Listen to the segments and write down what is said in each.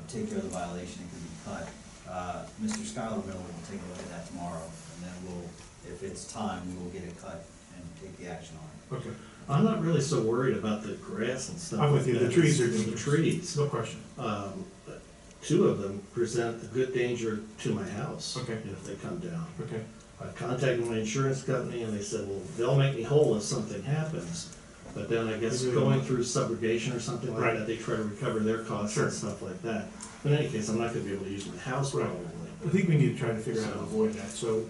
take care of the violation, it could be cut. Mr. Schuyler Miller will take a look at that tomorrow, and then we'll, if it's time, we will get it cut and take the action on it. Okay. I'm not really so worried about the grass and stuff. I'm with you. The trees are the trees. No question. Two of them present a good danger to my house. Okay. If they come down. Okay. I contacted my insurance company and they said, well, they'll make me whole if something happens. But then I guess going through subrogation or something like that, they try to recover their costs and stuff like that. But in any case, I'm not gonna be able to use my house probably. I think we need to try to figure out how to avoid that. So,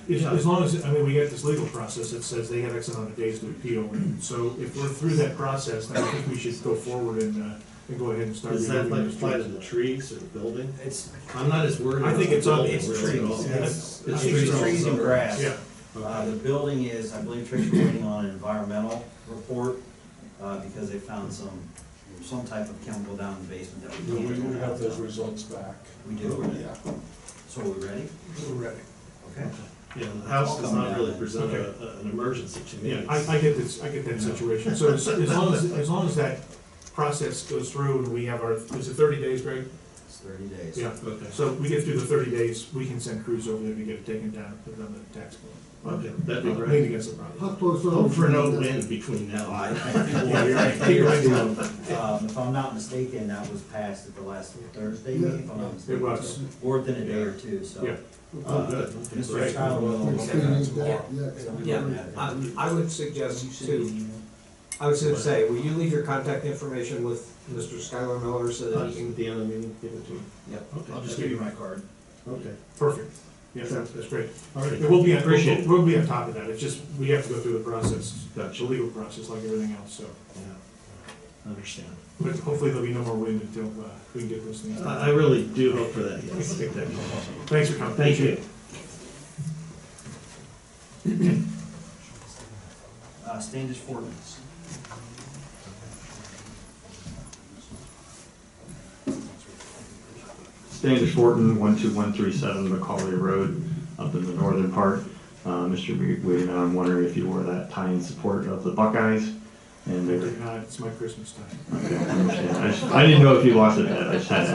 as long as, I mean, we get this legal process that says they have X amount of days to appeal. And so if we're through that process, then I think we should go forward and go ahead and start. Does that like apply to the trees or the building? I'm not as worried I about think the it's on, building it's really trees. at all. It's It's trees and grass. Yeah. The building is, I believe Trish is waiting on an environmental report, because they found some type of chemical down in the basement that we can't. We have those results back. We do? Yeah. So are we ready? We're ready. Okay. Yeah, the house does not really present an emergency to me. Yeah, I get this, I get that situation. So as long as that process goes through and we have our, is it 30 days, Greg? It's 30 days. Yeah, Okay. so we get through the 30 days, we can send crews over there to get it taken down, put it on the tax bill. Okay, that'd be Lean great. against the problem. How close are Hope for no you? wind between now I and think Yeah, you're right. Keep it if I'm not mistaken, that was passed at the last Thursday meeting, if I'm not mistaken. It was. Or within a day or two, so. Yeah. Oh, good. Mr. Great. Schuyler will look at that tomorrow. Yeah, I would suggest too, I was gonna say, will you leave your contact information with Mr. Schuyler Miller so that he At can? the end of the meeting, give it to you. Yep. Okay. I'll just give you my card. Okay. Perfect. Yeah, Sounds that's great. All right. We'll be on, Appreciate it. we'll be on top of that. It's just, we have to go through the process, the Gotcha. legal process like everything else, so. Yeah. Understand. But hopefully there'll be no more wind until we can get those things done. I really do hope for that, yes. Thanks for coming. Thank you. Standish Fortin. Standish Fortin, 12137 Macaulay Road, up in the northern part. Mr. Wade, I'm wondering if you were that tie in support of the Buckeyes. And they were, It's my Christmas time. okay, I understand. I didn't know if you lost a bet. I just had to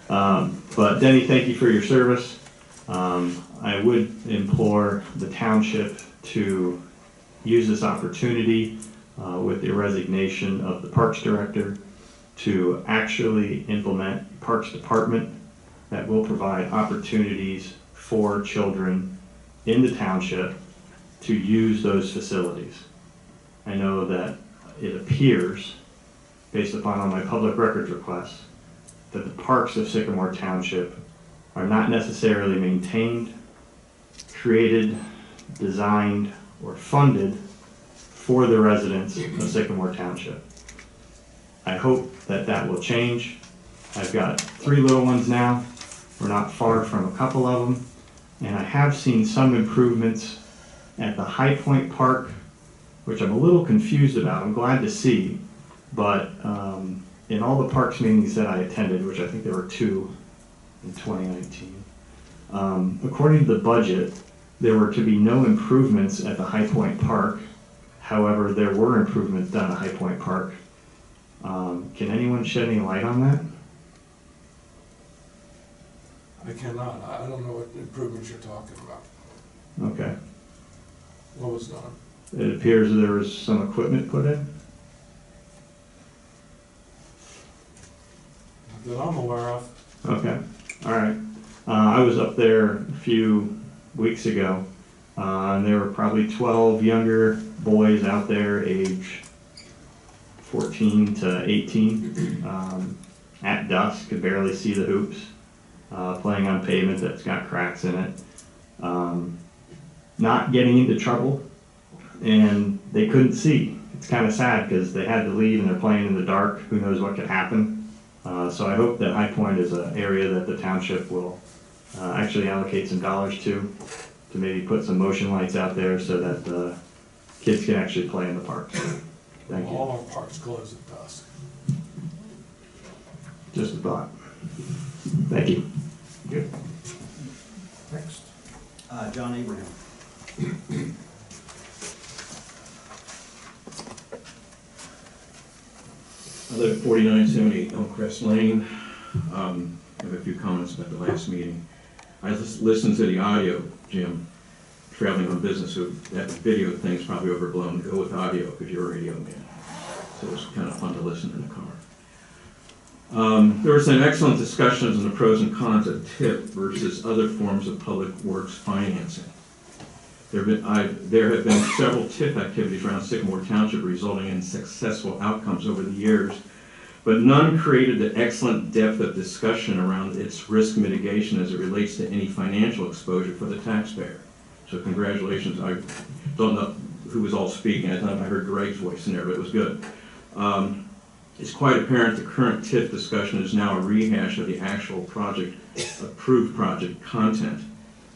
ask. But Denny, thank you for your service. I would implore the township to use this opportunity with the resignation of the Parks Director to actually implement Parks Department that will provide opportunities for children in the township to use those facilities. I know that it appears, based upon all my public records requests, that the parks of Sycamore Township are not necessarily maintained, created, designed, or funded for the residents of Sycamore Township. I hope that that will change. I've got 3 little ones now. We're not far from a couple of them. And I have seen some improvements at the High Point Park, which I'm a little confused about. I'm glad to see. But in all the parks meetings that I attended, which I think there were 2 in 2019, according to the budget, there were to be no improvements at the High Point Park. However, there were improvements done at High Point Park. Can anyone shed any light on that? I cannot. I don't know what improvements you're talking about. Okay. What was done? It appears there was some equipment put in. That I'm aware of. Okay. All right. I was up there a few weeks ago, and there were probably 12 younger boys out there, age 14 to 18, at dusk, could barely see the hoops, playing on pavement that's got cracks in it, not getting into trouble, and they couldn't see. It's kind of sad because they had to leave and they're playing in the dark. Who knows what could happen? So I hope that High Point is an area that the township will actually allocate some dollars to maybe put some motion lights out there so that the kids can actually play in the park. Thank you. All our parks close at dusk. Just a thought. Thank you. Good. Next. John Abraham. I live at 4978 Elmcrest Lane. I have a few comments about the last meeting. I listened to the audio, Jim, traveling on business, so that video thing's probably overblown. Go with audio because you're a radio man. So it was kind of fun to listen in the car. There was an excellent discussions on the pros and cons of TIP versus other forms of public works financing. There have been several TIP activities around Sycamore Township resulting in successful outcomes over the years, but none created the excellent depth of discussion around its risk mitigation as it relates to any financial exposure for the taxpayer. So congratulations. I don't know who was all speaking. I thought I heard Greg's voice in there, but it was good. It's quite apparent the current TIP discussion is now a rehash of the actual project, approved project content,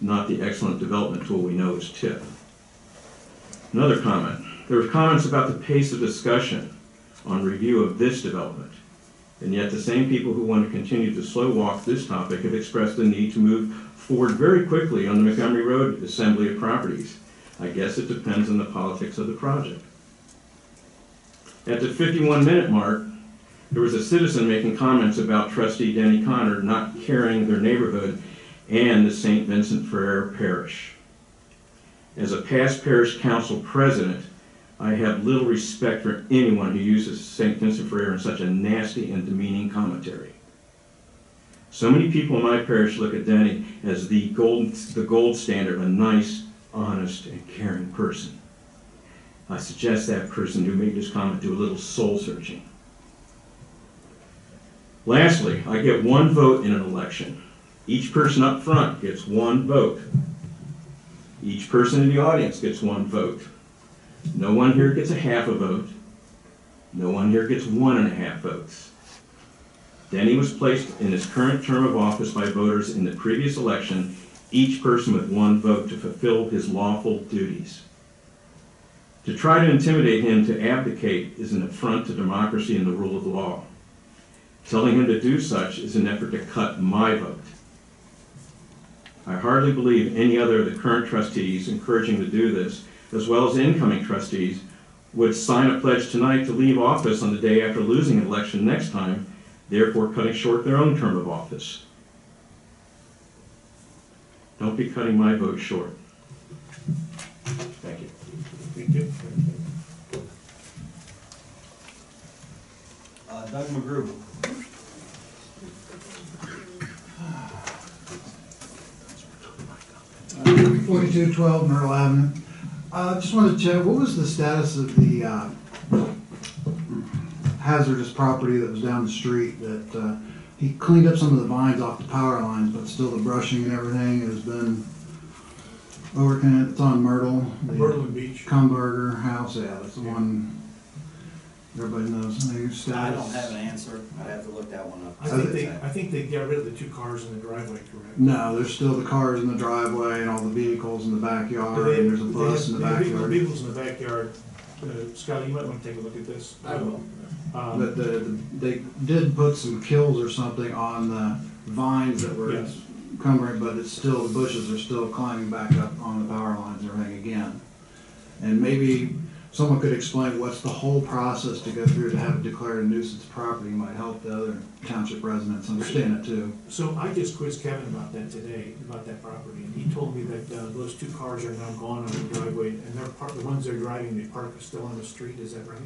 not the excellent development tool we know as TIP. Another comment. There were comments about the pace of discussion on review of this development, and yet the same people who want to continue to slow walk this topic have expressed the need to move forward very quickly on the Montgomery Road assembly of properties. I guess it depends on the politics of the project. At the 51-minute mark, there was a citizen making comments about Trustee Denny Connor not caring their neighborhood and the St. Vincent Ferrer Parish. As a past parish council president, I have little respect for anyone who uses St. Vincent Ferrer in such a nasty and demeaning commentary. So many people in my parish look at Denny as the gold standard, a nice, honest, and caring person. I suggest that person who made this comment do a little soul searching. Lastly, I get one vote in an election. Each person up front gets one vote. Each person in the audience gets one vote. No one here gets a half a vote. No one here gets 1.5 votes. Denny was placed in his current term of office by voters in the previous election, each person with one vote to fulfill his lawful duties. To try to intimidate him to abdicate is an affront to democracy and the rule of law. Telling him to do such is an effort to cut my vote. I hardly believe any other of the current trustees encouraging to do this, as well as incoming trustees, would sign a pledge tonight to leave office on the day after losing an election next time, therefore cutting short their own term of office. Don't be cutting my vote short. Thank you. Thank you. Doug McGrew. 4212 Myrtle Avenue. Just wanted to check, what was the status of the hazardous property that was down the street that he cleaned up some of the vines off the power lines, but still the brushing and everything has been overcome. It's on Myrtle. Myrtle and Beach. Kumberger house, yeah, that's the one everybody knows. I don't have an answer. I'd have to look that one up. I think they got rid of the 2 cars in the driveway, correct? No, there's still the cars in the driveway and all the vehicles in the backyard, and there's a bus in the backyard. Vehicles in the backyard. Scott, you might want to take a look at this. I will. But they did put some kills or something on the vines that were Yes. cumbering, but it's still, the bushes are still climbing back up on the power lines and everything again. And maybe someone could explain what's the whole process to go through to have it declared a nuisance property. Might help the other township residents understand it too. So I just quizzed Kevin about that today, about that property, and he told me that those 2 cars are now gone on the driveway, and the ones they're driving, they park still on the street, is that right?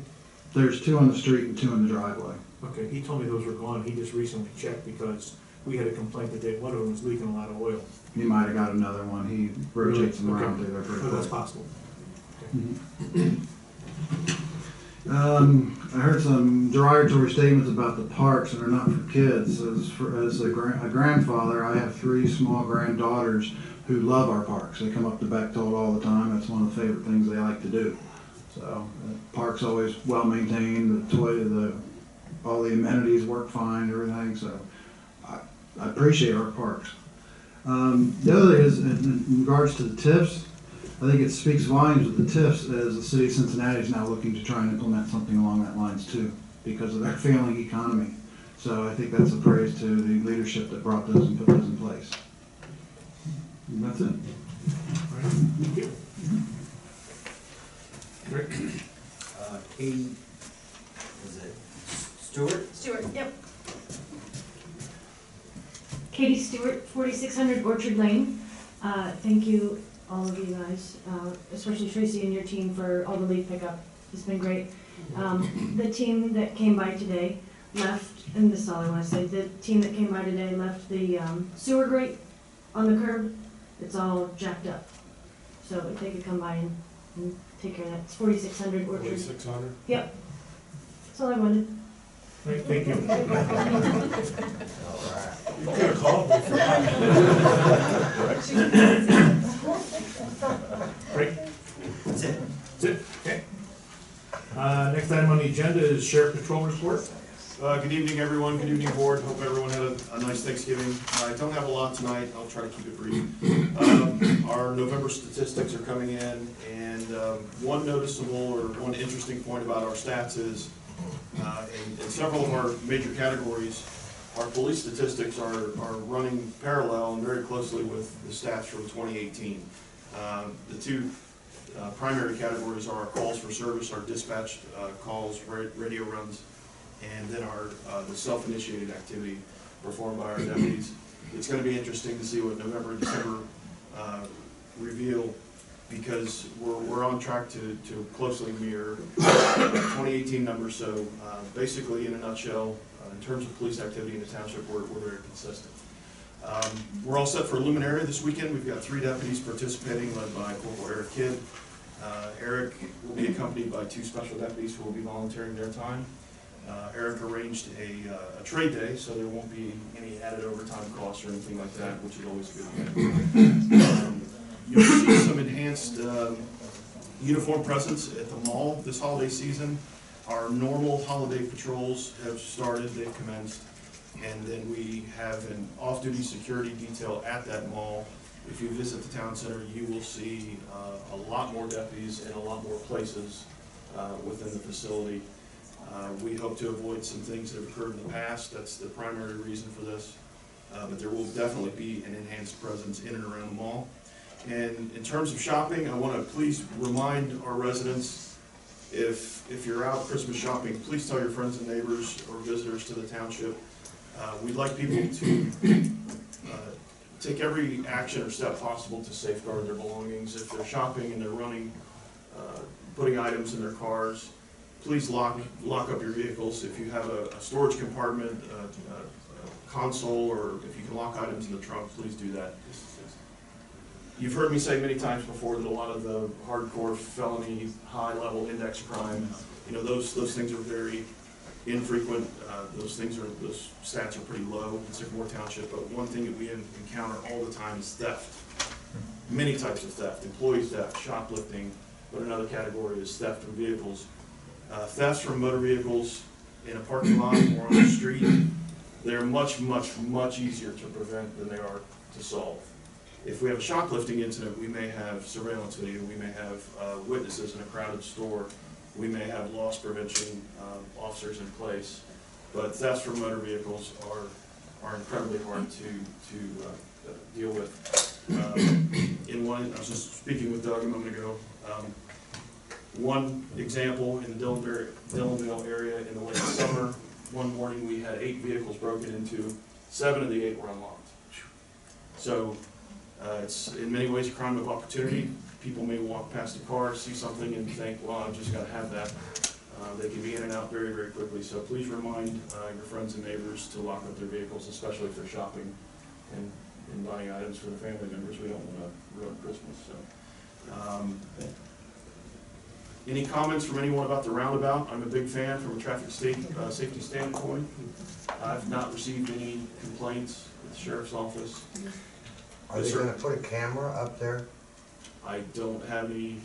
There's 2 on the street and 2 in the driveway. Okay, he told me those were gone, he just recently checked because we had a complaint that one of them was leaking a lot of oil. He might have got another one. He rotates them around through there pretty So that's quick. possible. I heard some derogatory statements about the parks and they're not for kids. As a grandfather, I have 3 small granddaughters who love our parks. They come up to Bechtold all the time. That's one of the favorite things they like to do. So the park's always well maintained. All the amenities work fine, everything. So I appreciate our parks. The other thing is in regards to the TIFs. I think it speaks volumes with the TIFs as the city of Cincinnati is now looking to try and implement something along that lines too, because of their failing economy. So I think that's a praise to the leadership that brought those and put those in place. And that's it. All right, thank you. Rick? Katie, was it Stewart? Stewart, yep. Katie Stewart, 4600 Orchard Lane. Thank you, all of you guys, especially Tracy and your team for all the leaf pickup. It's been great. The team that came by today left, and this is all I want to say, the team that came by today left the sewer grate on the curb. It's all jacked up. So if they could come by and take care of that. It's 4600 Orchard. 4,600? Yep. That's all I wanted. Great, thank you. You could have called me for that. Great. That's it. That's it, okay. Next item on the agenda is Sheriff Patrol Report. Good evening, everyone. Good evening, board. Hope everyone had a nice Thanksgiving. I don't have a lot tonight. I'll try to keep it brief. Our November statistics are coming in, and one noticeable or one interesting point about our stats is in several of our major categories, our police statistics are running parallel and very closely with the stats from 2018. The two primary categories are our calls for service, our dispatched calls, radio runs, and then our the self-initiated activity performed by our deputies. It's going to be interesting to see what November and December reveal, because we're on track to closely mirror 2018 numbers. So basically, in a nutshell, in terms of police activity in the township, we're very consistent. We're all set for Luminaria this weekend. We've got 3 deputies participating, led by Corporal Eric Kidd. Eric will be accompanied by 2 special deputies who will be volunteering their time. Eric arranged a trade day, so there won't be any added overtime costs or anything like that, which is always a good thing. You'll see some enhanced uniform presence at the mall this holiday season. Our normal holiday patrols have started, they've commenced, and then we have an off-duty security detail at that mall. If you visit the town center, you will see a lot more deputies in a lot more places within the facility. We hope to avoid some things that have occurred in the past. That's the primary reason for this. But there will definitely be an enhanced presence in and around the mall. And in terms of shopping, I want to please remind our residents, if you're out Christmas shopping, please tell your friends and neighbors or visitors to the township. We'd like people to take every action or step possible to safeguard their belongings. If they're shopping and they're running, putting items in their cars, please lock up your vehicles. If you have a storage compartment, a console, or if you can lock items in the trunk, please do that. You've heard me say many times before that a lot of the hardcore felony, high-level index crime, those things are very infrequent. Those stats are pretty low in Sycamore Township. But one thing that we encounter all the time is theft. Many types of theft: employee theft, shoplifting. But another category is theft from vehicles. Thefts from motor vehicles in a parking lot or on the street, they're much, much, much easier to prevent than they are to solve. If we have a shoplifting incident, we may have surveillance video, we may have witnesses in a crowded store, we may have loss prevention officers in place, but thefts from motor vehicles are incredibly hard to deal with. I was just speaking with Doug a moment ago. One example, in the Dillonville area in the late summer, one morning we had 8 vehicles broken into. 7 of the 8 were unlocked. So it's in many ways a crime of opportunity. People may walk past a car, see something, and think, well, I've just got to have that. They can be in and out very, very quickly. So please remind your friends and neighbors to lock up their vehicles, especially if they're shopping and buying items for their family members. We don't want to ruin Christmas. So. Any comments from anyone about the roundabout? I'm a big fan from a traffic safety standpoint. I've not received any complaints at the sheriff's office. Are they going to put a camera up there? I don't have any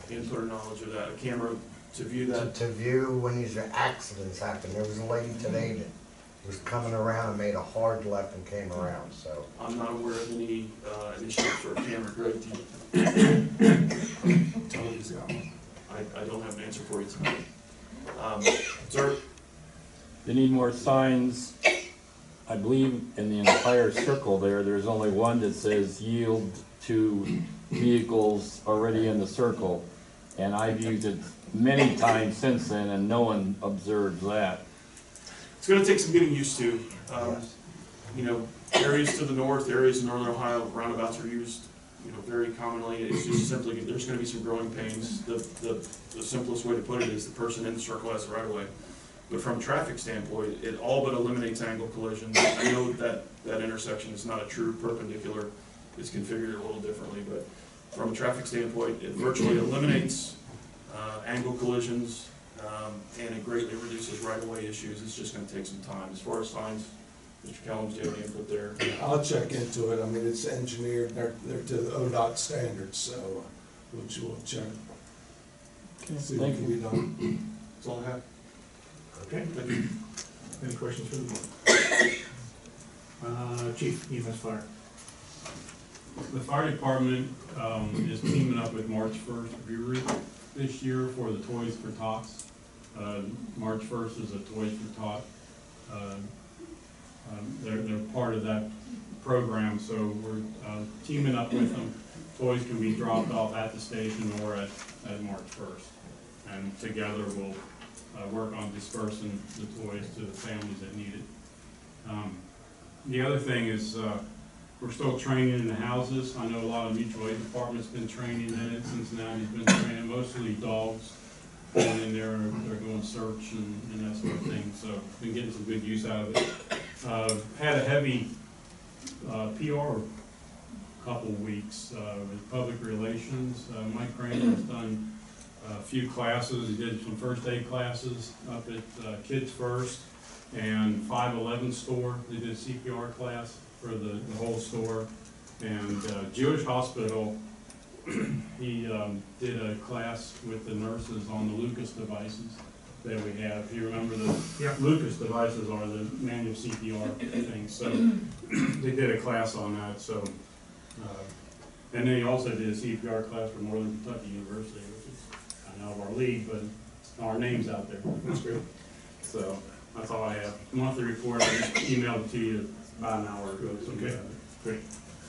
input or knowledge of that. A camera to view that? To view when these accidents happen. There was a lady today that was coming around and made a hard left and came around, so. I'm not aware of any initiative for a camera. Greg, do you? I don't have an answer for you tonight. Sir? They need more signs. I believe in the entire circle there's only one that says yield to vehicles already in the circle. And I've used it many times since then and no one observes that. it's gonna take some getting used to. You know, areas to the north, areas in northern Ohio, roundabouts are used, you know, very commonly. It's just simply, there's gonna be some growing pains. The simplest way to put it is the person in the circle has the right of way. But from a traffic standpoint, it all but eliminates angle collisions. I know that intersection is not a true perpendicular, it's configured a little differently, but from a traffic standpoint, it virtually eliminates angle collisions, and it greatly reduces right-of-way issues. It's just gonna take some time. As far as signs, Mr. Kellums, do you have any input there? I'll check into it. I mean, it's engineered, they're to the ODOT standards, so we'll check. See what Thank can be done. That's all I have. Okay, Thank you. any questions for the board? Chief, EMS Fire. The fire department is teaming up with March 1st Brewery this year for the Toys for Tots. March 1st is a Toys for Tot. They're part of that program, so we're teaming up with them. Toys can be dropped off at the station or at March 1st. And together we'll work on dispersing the toys to the families that need it. The other thing is we're still training in the houses. I know a lot of mutual aid departments been training in it. Cincinnati's been training, mostly dogs going in there, they're doing search and that sort of thing. So been getting some good use out of it. Had a heavy PR couple weeks with public relations. Mike Kramer has done a few classes. He did some first aid classes up at Kids First and 511 store. They did a CPR class for the whole store. And Jewish Hospital, he did a class with the nurses on the Lucas devices that we have. If you remember, the Lucas devices are the manual CPR things. So they did a class on that. So, and then he also did a CPR class for Northern Kentucky University, which is kind of our league, but our name's out there. That's great. So that's all I have. Monthly report, I just emailed it to you about an hour ago. So Okay, great.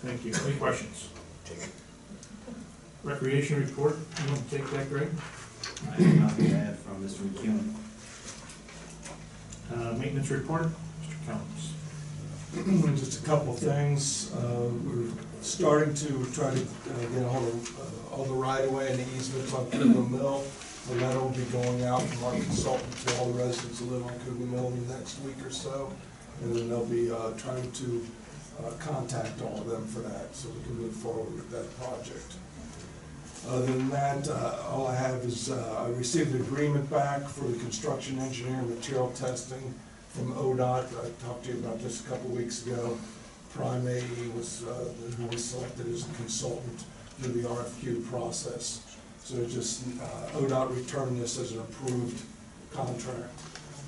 Thank you. Any questions? Recreation report, you want to take that, Greg? I have nothing to add from Mr. McEwen. Maintenance report, Mr. Kellums. Just a couple things. We're starting to try to get a hold of all the right-of-way and the easements on Cougar Mill. The letter will be going out from our consultant to all the residents who live on Cougar Mill in the next week or so. And then they'll be trying to contact all of them for that, so we can move forward with that project. Other than that, all I have is I received an agreement back for the construction engineer material testing from ODOT. I talked to you about this a couple weeks ago. Prime AE was who was selected as a consultant through the RFQ process. So just ODOT returned this as an approved contract.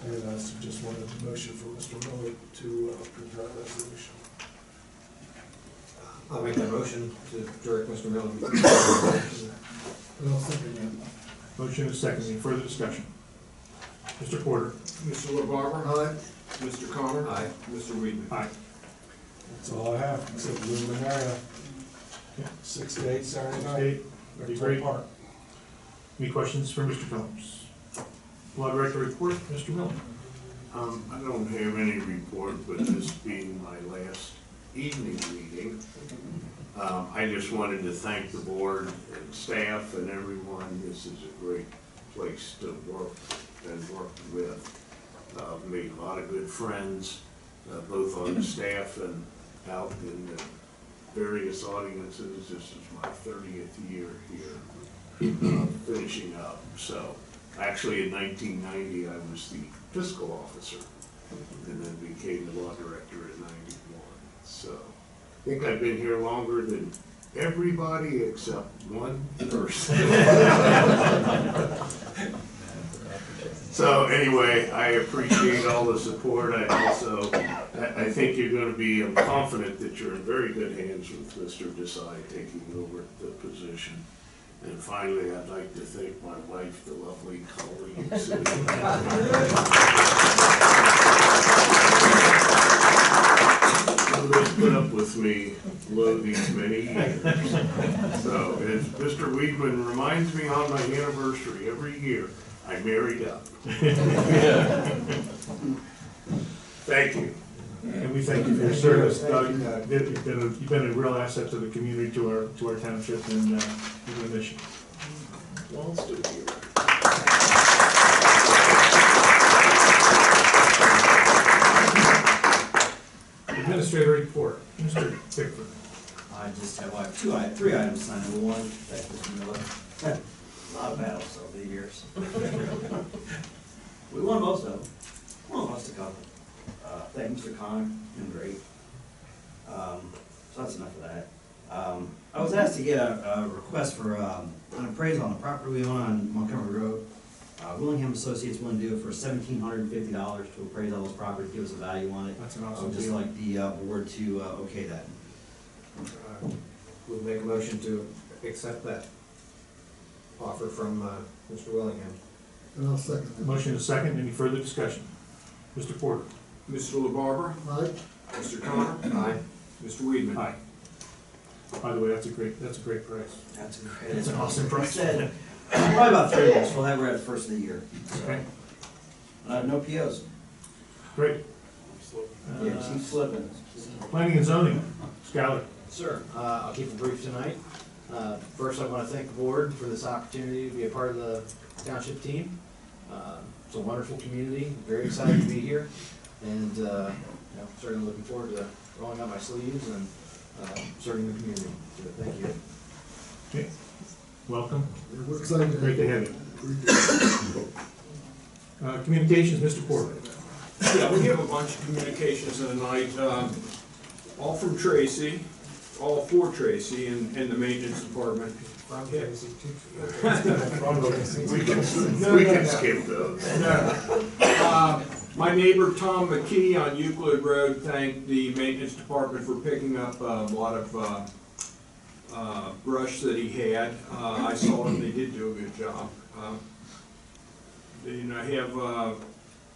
And so just wanted a motion for Mr. Miller to prepare a resolution. I'll make that motion to direct Mr. Miller. Motion is second. Any further discussion? Mr. Porter. Mr. LaBarber? Aye. Mr. Connor? Aye. Mr. Weedman? Aye. That's all I have, except Lumen area. 6 to 8 Saturday night. State, that'd be great. Park. Any questions for Mr. Phillips? Blood record report, Mr. Miller. I don't have any report, but this being my last evening meeting, I just wanted to thank the board and staff and everyone. This is a great place to work and work with. I've made a lot of good friends, both on the staff and out in the various audiences. This is my 30th year here, finishing up. So actually in 1990, I was the fiscal officer and then became the law director in 91. So I think I've been here longer than everybody except one person. So anyway, I appreciate all the support. I think you're going to be, I'm confident that you're in very good hands with Mr. Desai taking over the position. And finally, I'd like to thank my wife, the lovely colleague sitting who's put up with me these many years. So, as Mr. Weedman reminds me on my anniversary every year, I married up. Thank you. And we thank you for your service, Doug. You've been a real asset to the community, to our township, and we're going to miss you. Well, let's do it here. Administrator report, Mr. Bickford. I just have three items to sign. Number one, thank Mr. Miller. A lot of battles over the years. We won most of them. Lost a couple. Thank Mr. Connor, been great. So that's enough of that. I was asked to get a request for an appraisal on the property we own on Montgomery Road. Willingham Associates willing to do it for $1,750 to appraise all those properties, give us a value on it. That's an I awesome would just deal. like the board to okay that. We'll make a motion to accept that offer from Mr. Willingham. And I'll second that. Motion is second. Any further discussion? Mr. Porter. Mr. LaBarber, Aye. Mr. Connor, Aye. Mr. Weedman. Aye. By the way, that's a great price. That's great. That's an awesome price. Said, probably about 3 months. We'll have her at the first of the year. Okay, No POs. great. Yeah, keep slipping. Planning and zoning, Skylar. Sir, I'll keep it brief tonight. First, I want to thank the board for this opportunity to be a part of the township team. It's a wonderful community, very excited to be here, and certainly looking forward to rolling up my sleeves and serving the community. So, thank you. Okay, welcome. We're excited. Great to have you. Communications, Mr. Porter. Yeah, we have a bunch of communications tonight, all from Tracy, all for Tracy and the maintenance department. We can skip those. My neighbor Tom McKee on Euclid Road thanked the maintenance department for picking up a lot of brush that he had. I saw them, they did do a good job. Then I have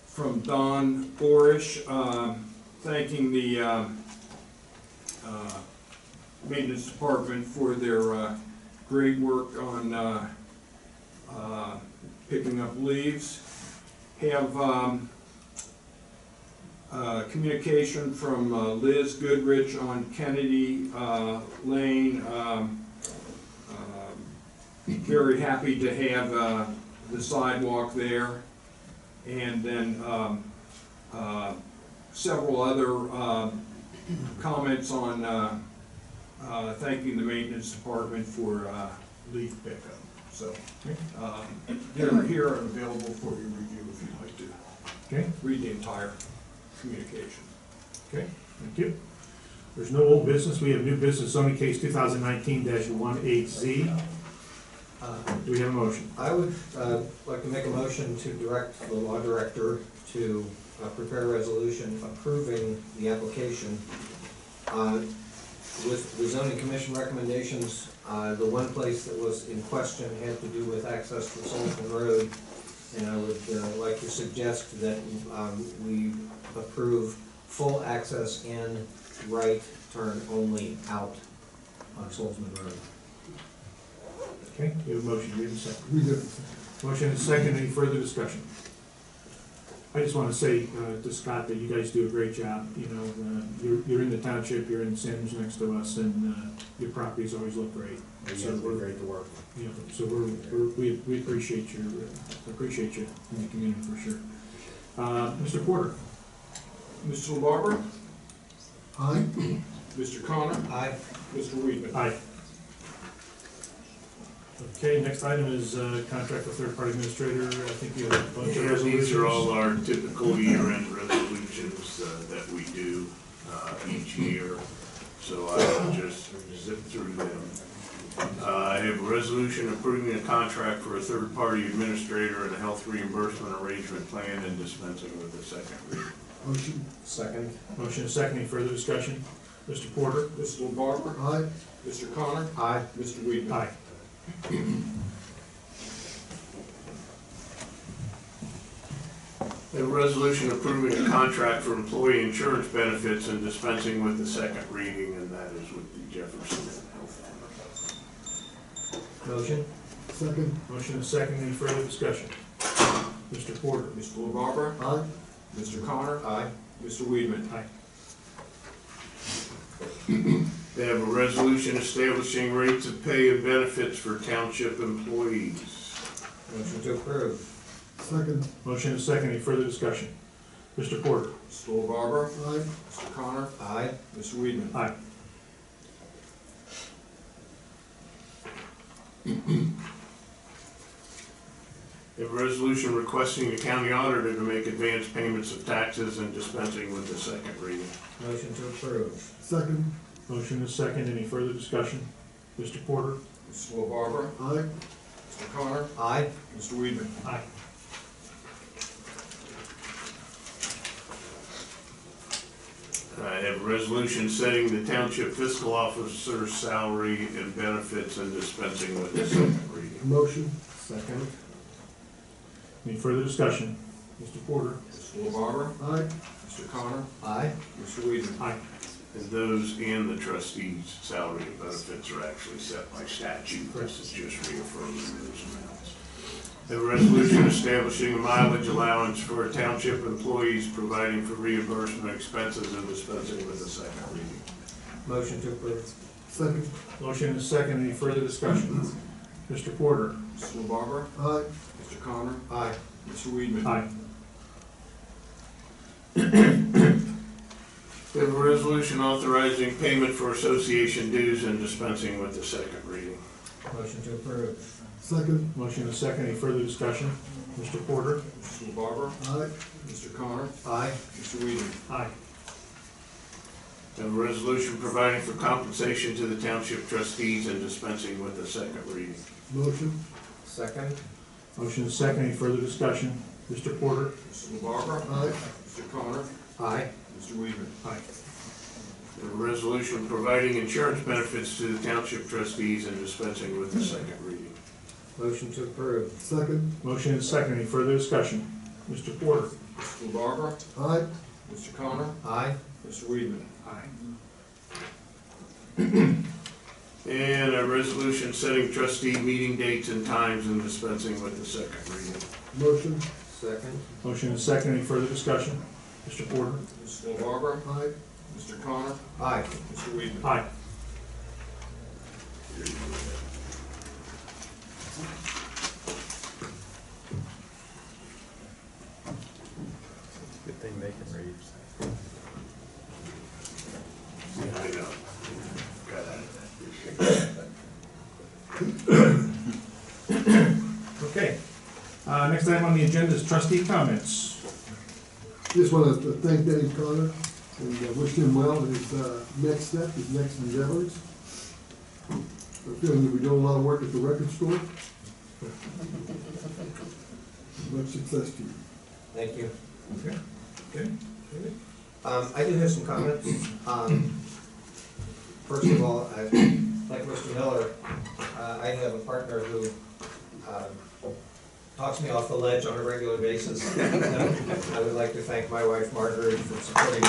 from Don Borish thanking the maintenance department for their great work on picking up leaves. Have communication from Liz Goodrich on Kennedy Lane. Very happy to have the sidewalk there. And then several other comments on thanking the maintenance department for leaf pickup. So they're here and available for your review if you'd like to read the entire communication. Okay, thank you. There's no old business. We have new business, zoning case 2019-18Z. Do we have a motion? I would like to make a motion to direct the law director to prepare a resolution approving the application. With the zoning commission recommendations, the one place that was in question had to do with access to Sullivan Road. And I would like to suggest that we approve full access in, right turn only out on Sullivan Road. Okay, we have a motion. Do we have a second? We do. Motion is second. Any further discussion? I just want to say to Scott that you guys do a great job. You know, you're in the township, you're in Sanders next to us, and your properties always look great. So we're great to work with. Yeah, so we appreciate you in the community for sure. Mr. Porter. Mr. LaBarber, Aye. Mr. Connor, Aye. Mr. Weedman. Aye. Okay, next item is contract with third-party administrator. I think you have a bunch of Yeah, resolutions. these are all our typical year-end resolutions that we do each year, so I will just zip through them. I have a resolution approving a contract for a third-party administrator and a health reimbursement arrangement plan and dispensing with the second reading. Motion. Second. Motion is second. Any further discussion? Mr. Porter. Mr. LaBarber, Aye. Mr. Connor, Aye. Mr. Weedman. Aye. A resolution approving a contract for employee insurance benefits and dispensing with the second reading, and that is with the Jefferson Health Fund. Motion. Second. Motion is second. Any further discussion? Mr. Porter. Mr. LaBarber, Aye. Mr. Connor? Aye. Mr. Weedman? Aye. They have a resolution establishing rates of pay and benefits for township employees. Motion to approve. Second. Motion is second. Any further discussion? Mr. Porter? Mr. Barber? Aye. Mr. Connor? Aye. Mr. Weedman? Aye. They have a resolution requesting the county auditor to make advance payments of taxes and dispensing with the second reading. Motion to approve. Second. Motion is second. Any further discussion? Mr. Porter? Mr. Barber? Aye. Mr. Connor? Aye. Mr. Weedman? Aye. I have a resolution setting the township fiscal officer's salary and benefits and dispensing with the second reading. Motion. Second. Any further discussion? Mr. Porter? Mr. Barber? Aye. Mr. Connor? Aye. Mr. Weedman? Aye. And those and the trustees' salary and benefits are actually set by statute. This is just reaffirming those amounts. A resolution establishing a mileage allowance for township employees, providing for reimbursement expenses and dispensing with the second reading. Motion to approve. Second. Motion is second. Any further discussion? Mr. Porter? Mr. Barber? Aye. Mr. Connor? Aye. Mr. Weedman? Aye. We have a resolution authorizing payment for association dues and dispensing with the second reading. Motion to approve. Second. Motion is second. Any further discussion? Mr. Porter? Mr. Barber? Aye. Mr. Connor? Aye. Mr. Weedman? Aye. We have a resolution providing for compensation to the township trustees and dispensing with the second reading. Motion. Second. Motion is second. Any further discussion? Mr. Porter? Mr. Barber? Aye. Mr. Connor? Aye. Mr. Weedman? Aye. We have a resolution providing insurance benefits to the township trustees and dispensing with the second reading. Motion to approve. Second. Motion is second. Any further discussion? Mr. Porter? Mr. Barber? Aye. Mr. Connor? Aye. Mr. Weedman? Aye. And a resolution setting trustee meeting dates and times and dispensing with the second reading. Motion. Second. Motion is second. Any further discussion? Mr. Porter? Mr. Barber? Aye. Mr. Connor? Aye. Mr. Weedman? Aye. Good thing they can read. I know. Got that. Okay. Next item on the agenda is trustee comments. Just want to thank Denny Connor and wish him well in his next step, his next endeavors. I'm feeling you'll be doing a lot of work at the record store. Much success to you. Thank you. Okay. Okay. I do have some comments. First of all, like Mr. Miller, I have a partner who talks me off the ledge on a regular basis. I would like to thank my wife Margaret for supporting me.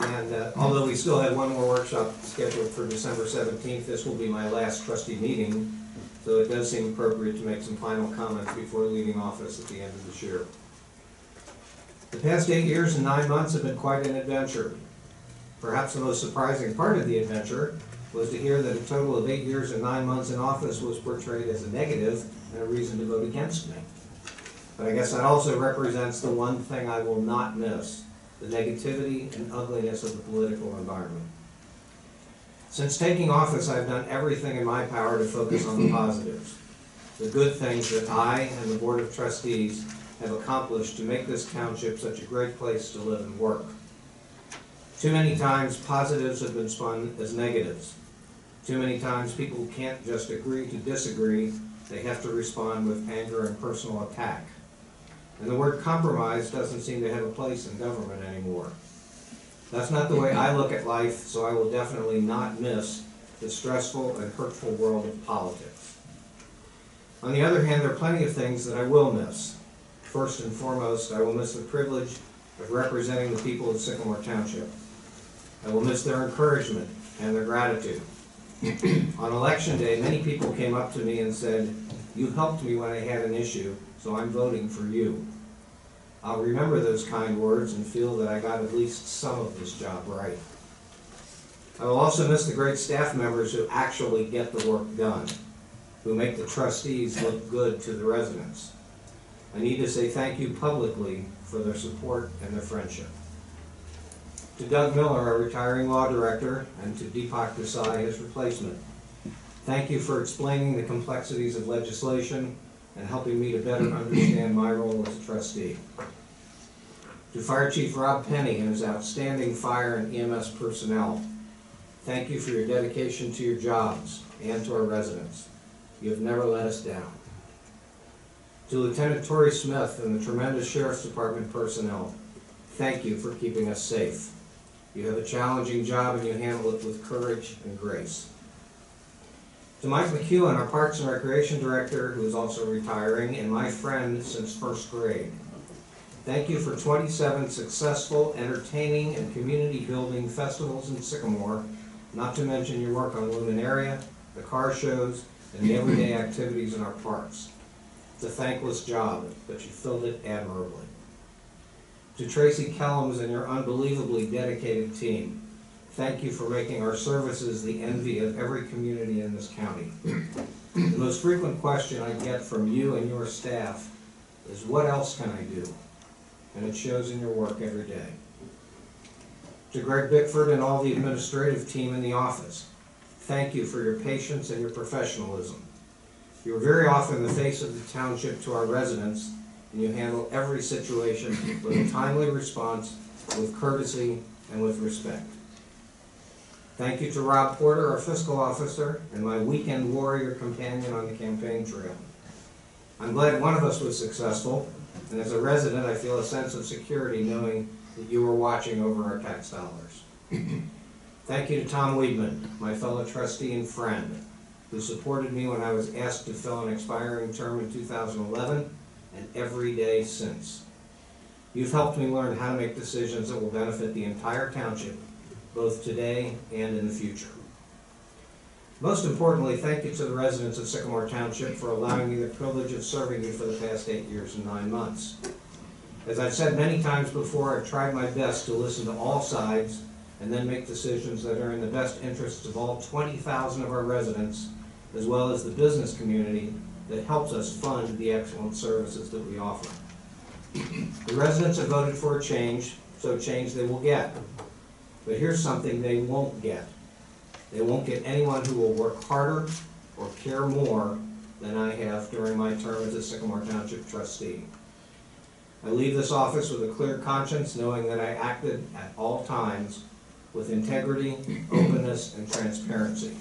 And although we still have one more workshop scheduled for December 17th, this will be my last trustee meeting. So it does seem appropriate to make some final comments before leaving office at the end of this year. The past 8 years and 9 months have been quite an adventure. Perhaps the most surprising part of the adventure was to hear that a total of 8 years and 9 months in office was portrayed as a negative and a reason to vote against me. But I guess that also represents the one thing I will not miss, the negativity and ugliness of the political environment. Since taking office, I've done everything in my power to focus on the positives, the good things that I and the Board of Trustees have accomplished to make this township such a great place to live and work. Too many times, positives have been spun as negatives. Too many times, people can't just agree to disagree, they have to respond with anger and personal attack. And the word compromise doesn't seem to have a place in government anymore. That's not the way I look at life, so I will definitely not miss the stressful and hurtful world of politics. On the other hand, there are plenty of things that I will miss. First and foremost, I will miss the privilege of representing the people of Sycamore Township. I will miss their encouragement and their gratitude. On election day, many people came up to me and said, You helped me when I had an issue, so I'm voting for you. I'll remember those kind words and feel that I got at least some of this job right. I will also miss the great staff members who actually get the work done, who make the trustees look good to the residents. I need to say thank you publicly for their support and their friendship. To Doug Miller, our retiring law director, and to Deepak Desai, his replacement, thank you for explaining the complexities of legislation and helping me to better understand my role as a trustee. To Fire Chief Rob Penny and his outstanding fire and EMS personnel, thank you for your dedication to your jobs and to our residents. You have never let us down. To Lieutenant Torrey Smith and the tremendous Sheriff's Department personnel, thank you for keeping us safe. You have a challenging job and you handle it with courage and grace. To Mike McEwen, our Parks and Recreation Director, who is also retiring, and my friend since first grade, thank you for 27 successful, entertaining, and community-building festivals in Sycamore, not to mention your work on Luminaria, the car shows, and the everyday activities in our parks. It's a thankless job, but you filled it admirably. To Tracy Kellums and your unbelievably dedicated team, thank you for making our services the envy of every community in this county. The most frequent question I get from you and your staff is, what else can I do? And it shows in your work every day. To Greg Bickford and all the administrative team in the office, thank you for your patience and your professionalism. You are very often the face of the township to our residents, and you handle every situation with a timely response, with courtesy, and with respect. Thank you to Rob Porter, our fiscal officer, and my weekend warrior companion on the campaign trail. I'm glad one of us was successful, and as a resident, I feel a sense of security knowing that you were watching over our tax dollars. Thank you to Tom Weedman, my fellow trustee and friend, who supported me when I was asked to fill an expiring term in 2011, and every day since. You've helped me learn how to make decisions that will benefit the entire township, both today and in the future. Most importantly, thank you to the residents of Sycamore Township for allowing me the privilege of serving you for the past 8 years and 9 months. As I've said many times before, I've tried my best to listen to all sides and then make decisions that are in the best interests of all 20,000 of our residents, as well as the business community that helps us fund the excellent services that we offer. The residents have voted for a change, so change they will get. But here's something they won't get. They won't get anyone who will work harder or care more than I have during my term as a Sycamore Township trustee. I leave this office with a clear conscience, knowing that I acted at all times with integrity, openness, and transparency.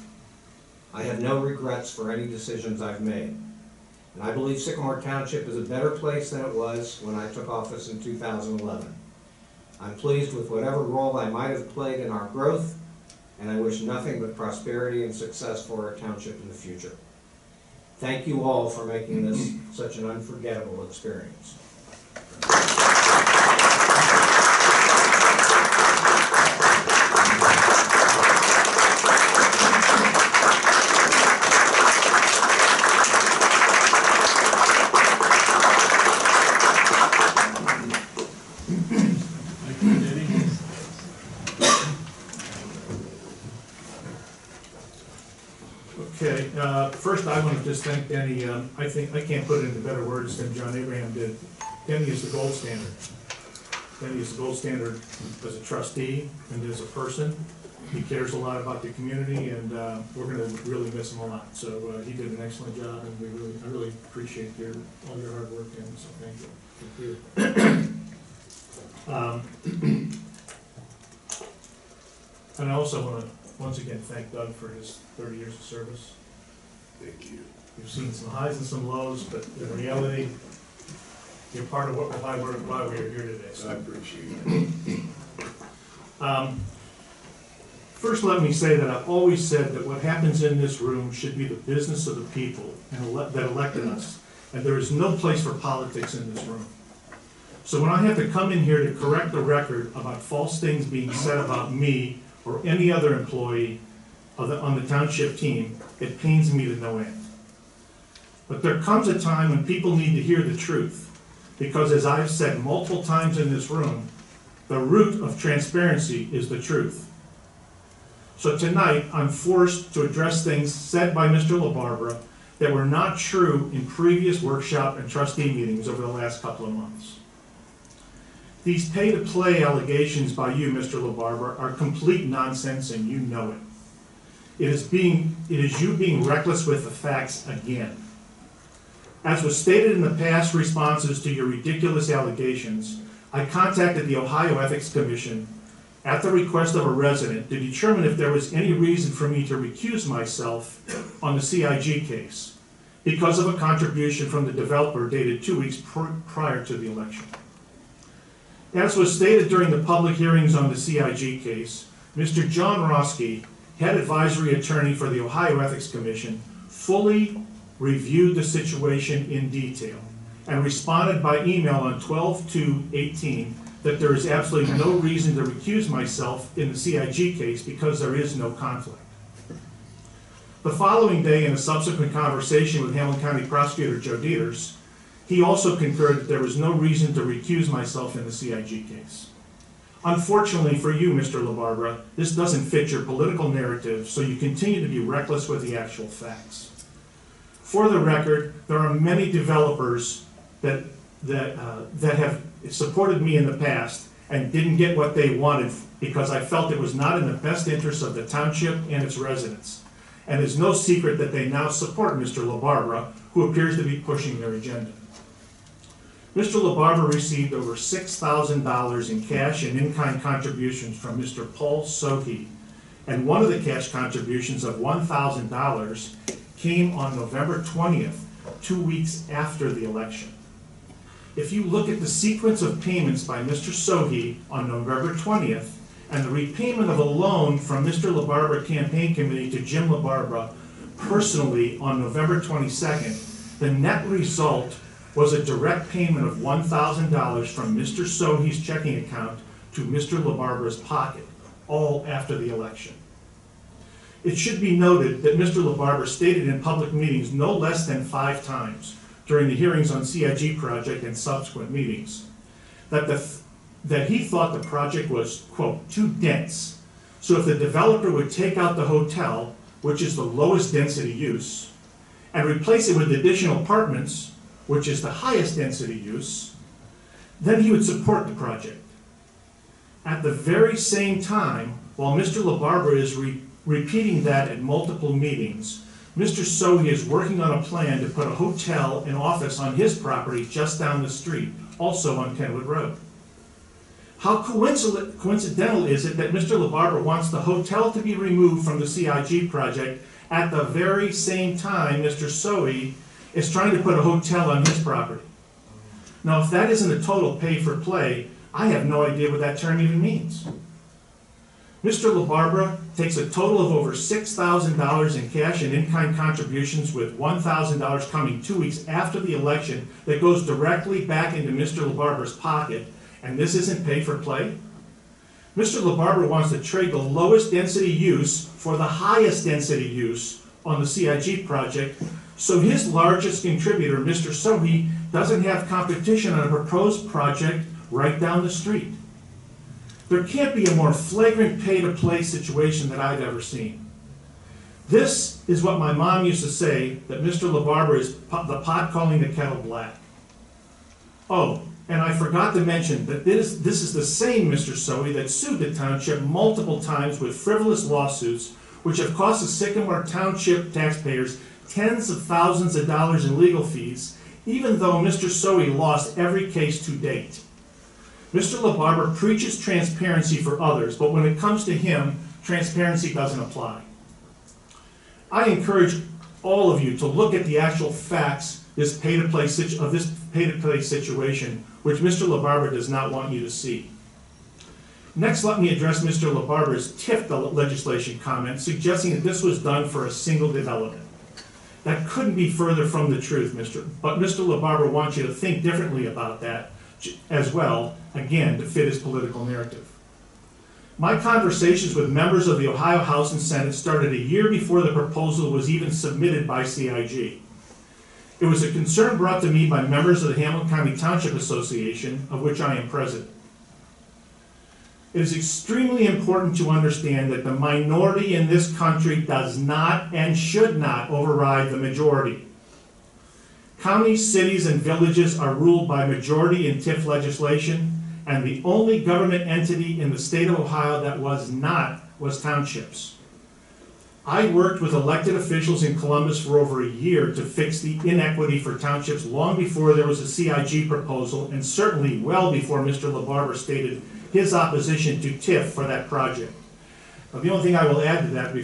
I have no regrets for any decisions I've made. And I believe Sycamore Township is a better place than it was when I took office in 2011. I'm pleased with whatever role I might have played in our growth, and I wish nothing but prosperity and success for our township in the future. Thank you all for making this such an unforgettable experience. Okay, first I want to just thank Denny. I think I can't put it into better words than John Abraham did. Denny is the gold standard. Denny is the gold standard as a trustee and as a person. He cares a lot about the community, and we're going to really miss him a lot. So he did an excellent job, and I really appreciate all your hard work, and so thank you. And I also want to once again thank Doug for his 30 years of service. Thank you. We've seen some highs and some lows, but in reality, you're part of why we're here today. So I appreciate it. First, let me say that I've always said that what happens in this room should be the business of the people that elected us, and there is no place for politics in this room. So when I have to come in here to correct the record about false things being said about me or any other employee on the township team, it pains me to no end. But there comes a time when people need to hear the truth, because as I've said multiple times in this room, the root of transparency is the truth. So tonight, I'm forced to address things said by Mr. LaBarbera that were not true in previous workshop and trustee meetings over the last couple of months. These pay-to-play allegations by you, Mr. LaBarbera, are complete nonsense, and you know it. It is you being reckless with the facts again. As was stated in the past responses to your ridiculous allegations, I contacted the Ohio Ethics Commission at the request of a resident to determine if there was any reason for me to recuse myself on the CIG case because of a contribution from the developer dated 2 weeks prior to the election. As was stated during the public hearings on the CIG case, Mr. John Roski, head advisory attorney for the Ohio Ethics Commission, fully reviewed the situation in detail and responded by email on 12/2/18 that there is absolutely no reason to recuse myself in the CIG case because there is no conflict. The following day, in a subsequent conversation with Hamilton County Prosecutor Joe Dieters, he also concurred that there was no reason to recuse myself in the CIG case. Unfortunately for you, Mr. LaBarbera, this doesn't fit your political narrative, so you continue to be reckless with the actual facts. For the record, there are many developers that have supported me in the past and didn't get what they wanted because I felt it was not in the best interest of the township and its residents. And it's no secret that they now support Mr. LaBarbera, who appears to be pushing their agenda. Mr. LaBarbera received over $6,000 in cash and in-kind contributions from Mr. Paul Sohi, and one of the cash contributions of $1,000 came on November 20th, 2 weeks after the election. If you look at the sequence of payments by Mr. Sohi on November 20th and the repayment of a loan from Mr. LaBarbera Campaign Committee to Jim LaBarbera personally on November 22nd, the net result was a direct payment of $1,000 from Mr. Sohi's checking account to Mr. LaBarbera's pocket, all after the election. It should be noted that Mr. LaBarbera stated in public meetings no less than 5 times during the hearings on CIG project and subsequent meetings that he thought the project was, quote, too dense. So if the developer would take out the hotel, which is the lowest density use, and replace it with additional apartments, which is the highest density use, then he would support the project. At the very same time, while Mr. LaBarbera is repeating that at multiple meetings, Mr. Sohi is working on a plan to put a hotel and office on his property just down the street, also on Kenwood Road. How coincidental is it that Mr. LaBarbera wants the hotel to be removed from the CIG project at the very same time Mr. Sohi is trying to put a hotel on his property? Now, if that isn't a total pay for play, I have no idea what that term even means. Mr. LaBarbera takes a total of over $6,000 in cash and in-kind contributions, with $1,000 coming 2 weeks after the election that goes directly back into Mr. LaBarbera's pocket, and this isn't pay for play? Mr. LaBarbera wants to trade the lowest density use for the highest density use on the CIG project, so his largest contributor, Mr. Sohi, doesn't have competition on a proposed project right down the street. There can't be a more flagrant pay-to-play situation that I've ever seen. This is what my mom used to say, that Mr. LaBarbera is the pot calling the kettle black. Oh, and I forgot to mention that this is the same Mr. Sohi that sued the township multiple times with frivolous lawsuits, which have cost the Sycamore Township taxpayers tens of thousands of dollars in legal fees, even though Mr. Sohi lost every case to date. Mr. LaBarbera preaches transparency for others, but when it comes to him, transparency doesn't apply. I encourage all of you to look at the actual facts of this pay-to-play situation, which Mr. LaBarbera does not want you to see. Next, let me address Mr. LaBarbera's TIF legislation comment, suggesting that this was done for a single development. That couldn't be further from the truth, but Mr. LaBarbera wants you to think differently about that as well, again, to fit his political narrative. My conversations with members of the Ohio House and Senate started a year before the proposal was even submitted by CIG. It was a concern brought to me by members of the Hamilton County Township Association, of which I am president. It is extremely important to understand that the minority in this country does not and should not override the majority. Counties, cities, and villages are ruled by majority in TIF legislation, and the only government entity in the state of Ohio that was not was townships. I worked with elected officials in Columbus for over a year to fix the inequity for townships long before there was a CIG proposal, and certainly well before Mr. LaBarbera stated his opposition to TIF for that project. Now, the only thing I will add to that,